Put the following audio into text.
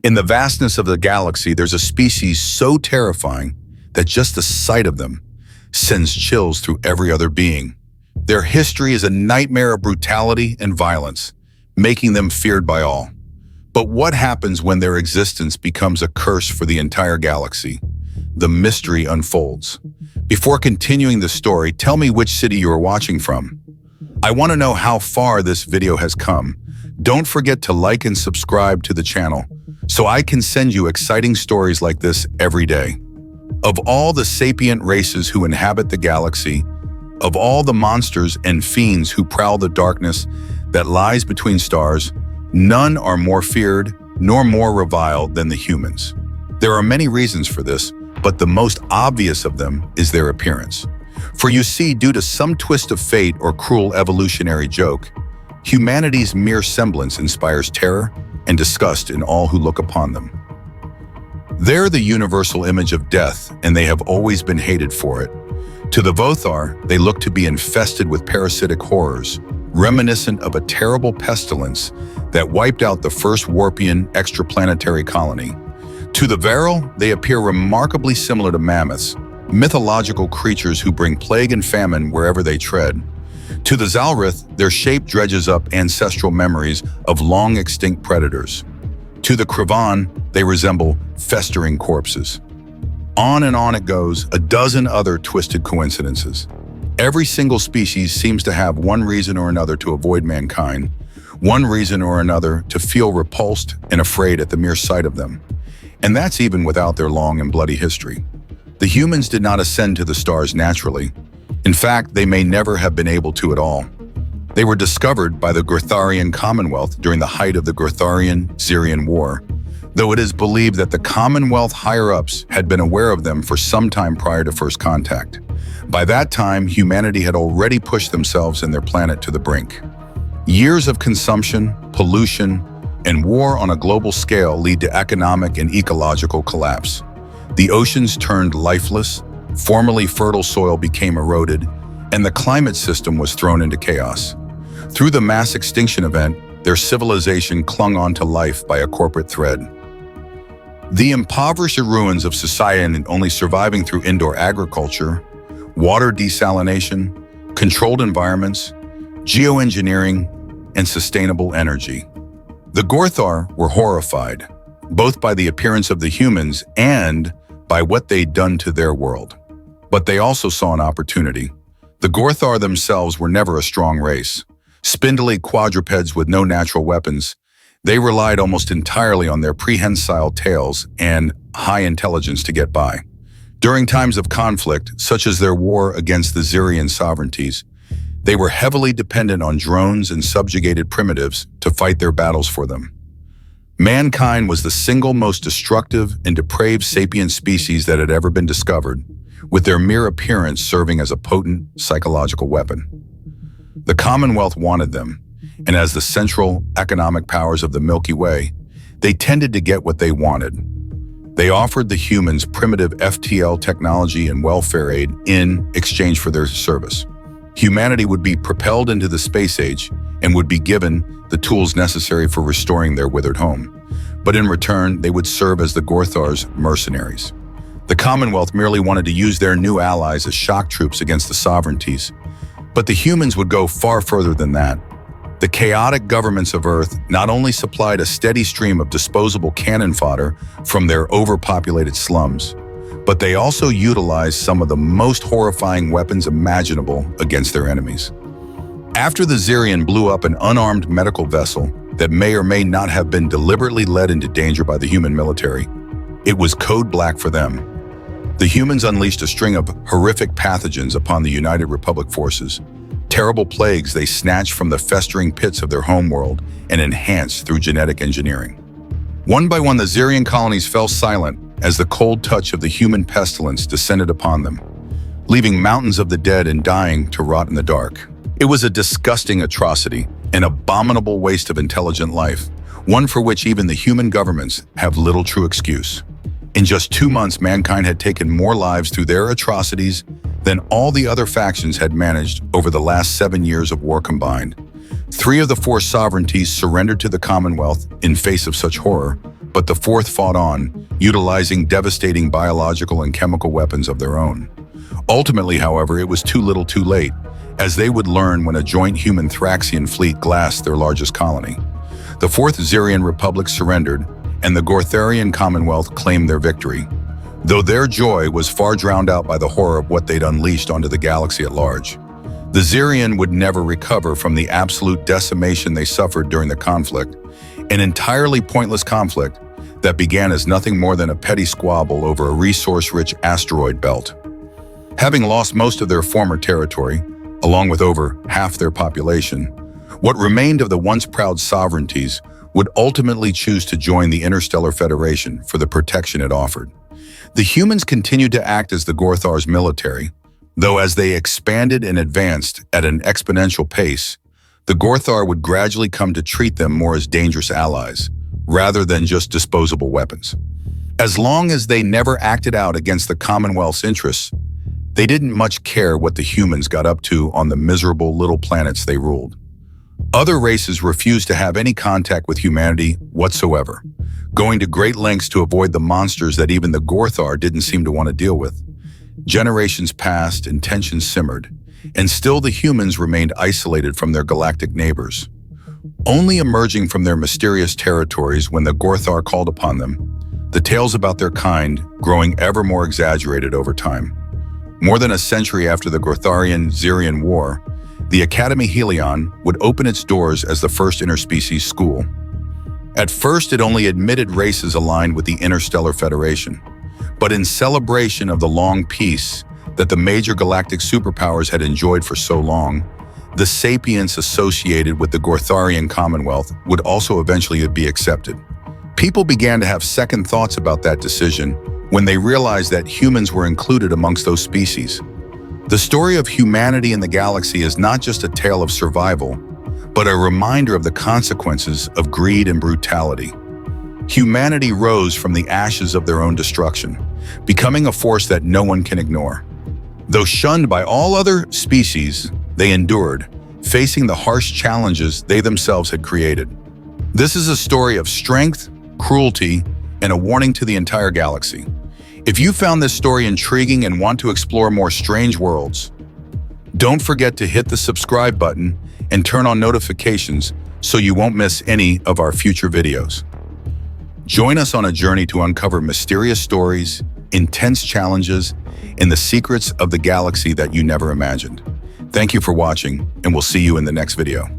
In the vastness of the galaxy, there's a species so terrifying that just the sight of them sends chills through every other being. Their history is a nightmare of brutality and violence, making them feared by all. But what happens when their existence becomes a curse for the entire galaxy? The mystery unfolds. Before continuing the story, tell me which city you are watching from. I want to know how far this video has come. Don't forget to like and subscribe to the channel so I can send you exciting stories like this every day. Of all the sapient races who inhabit the galaxy, of all the monsters and fiends who prowl the darkness that lies between stars, none are more feared nor more reviled than the humans. There are many reasons for this, but the most obvious of them is their appearance. For you see, due to some twist of fate or cruel evolutionary joke, humanity's mere semblance inspires terror and disgust in all who look upon them. They're the universal image of death, and they have always been hated for it. To the Vothar, they look to be infested with parasitic horrors, reminiscent of a terrible pestilence that wiped out the first Warpian extraplanetary colony. To the Varel, they appear remarkably similar to mammoths, mythological creatures who bring plague and famine wherever they tread. To the Zalrith, their shape dredges up ancestral memories of long-extinct predators. To the Kravan, they resemble festering corpses. On and on it goes, a dozen other twisted coincidences. Every single species seems to have one reason or another to avoid mankind, one reason or another to feel repulsed and afraid at the mere sight of them. And that's even without their long and bloody history. The humans did not ascend to the stars naturally. In fact, they may never have been able to at all. They were discovered by the Grotharian Commonwealth during the height of the Grotharian-Zirian War, though it is believed that the Commonwealth higher-ups had been aware of them for some time prior to first contact. By that time, humanity had already pushed themselves and their planet to the brink. Years of consumption, pollution, and war on a global scale lead to economic and ecological collapse. The oceans turned lifeless, formerly fertile soil became eroded, and the climate system was thrown into chaos. Through the mass extinction event, their civilization clung on to life by a corporate thread. The impoverished ruins of society only surviving through indoor agriculture, water desalination, controlled environments, geoengineering, and sustainable energy. The Gorthar were horrified, both by the appearance of the humans and by what they'd done to their world. But they also saw an opportunity. The Gorthar themselves were never a strong race. Spindly quadrupeds with no natural weapons, they relied almost entirely on their prehensile tails and high intelligence to get by. During times of conflict, such as their war against the Zirian sovereignties, they were heavily dependent on drones and subjugated primitives to fight their battles for them. Mankind was the single most destructive and depraved sapient species that had ever been discovered, with their mere appearance serving as a potent psychological weapon. The Commonwealth wanted them, and as the central economic powers of the Milky Way, they tended to get what they wanted. They offered the humans primitive FTL technology and welfare aid in exchange for their service. Humanity would be propelled into the space age and would be given the tools necessary for restoring their withered home. But in return, they would serve as the Gorthar's mercenaries. The Commonwealth merely wanted to use their new allies as shock troops against the sovereignties. But the humans would go far further than that. The chaotic governments of Earth not only supplied a steady stream of disposable cannon fodder from their overpopulated slums, but they also utilized some of the most horrifying weapons imaginable against their enemies. After the Zirian blew up an unarmed medical vessel that may or may not have been deliberately led into danger by the human military, it was code black for them. The humans unleashed a string of horrific pathogens upon the United Republic forces, terrible plagues they snatched from the festering pits of their homeworld and enhanced through genetic engineering. One by one, the Zirian colonies fell silent as the cold touch of the human pestilence descended upon them, leaving mountains of the dead and dying to rot in the dark. It was a disgusting atrocity, an abominable waste of intelligent life, one for which even the human governments have little true excuse. In just 2 months, mankind had taken more lives through their atrocities than all the other factions had managed over the last 7 years of war combined. Three of the four sovereignties surrendered to the Commonwealth in face of such horror, but the fourth fought on, utilizing devastating biological and chemical weapons of their own. Ultimately, however, it was too little too late, as they would learn when a joint human Thraxian fleet glassed their largest colony. The Fourth Xerian Republic surrendered, and the Gortharian Commonwealth claimed their victory, though their joy was far drowned out by the horror of what they'd unleashed onto the galaxy at large. The Xerian would never recover from the absolute decimation they suffered during the conflict, an entirely pointless conflict that began as nothing more than a petty squabble over a resource-rich asteroid belt. Having lost most of their former territory, along with over half their population, what remained of the once proud sovereignties would ultimately choose to join the Interstellar Federation for the protection it offered. The humans continued to act as the Gorthar's military, though as they expanded and advanced at an exponential pace, the Gorthar would gradually come to treat them more as dangerous allies, rather than just disposable weapons. As long as they never acted out against the Commonwealth's interests, they didn't much care what the humans got up to on the miserable little planets they ruled. Other races refused to have any contact with humanity whatsoever, going to great lengths to avoid the monsters that even the Gorthar didn't seem to want to deal with. Generations passed and tensions simmered, and still the humans remained isolated from their galactic neighbors, only emerging from their mysterious territories when the Gorthar called upon them, the tales about their kind growing ever more exaggerated over time. More than a century after the Gortharian-Xerian War, the Academy Helion would open its doors as the first interspecies school. At first, it only admitted races aligned with the Interstellar Federation, but in celebration of the long peace that the major galactic superpowers had enjoyed for so long, the sapience associated with the Gortharian Commonwealth would also eventually be accepted. People began to have second thoughts about that decision when they realized that humans were included amongst those species. The story of humanity in the galaxy is not just a tale of survival, but a reminder of the consequences of greed and brutality. Humanity rose from the ashes of their own destruction, becoming a force that no one can ignore. Though shunned by all other species, they endured, facing the harsh challenges they themselves had created. This is a story of strength, cruelty, and a warning to the entire galaxy. If you found this story intriguing and want to explore more strange worlds, don't forget to hit the subscribe button and turn on notifications so you won't miss any of our future videos. Join us on a journey to uncover mysterious stories, intense challenges, and the secrets of the galaxy that you never imagined. Thank you for watching, and we'll see you in the next video.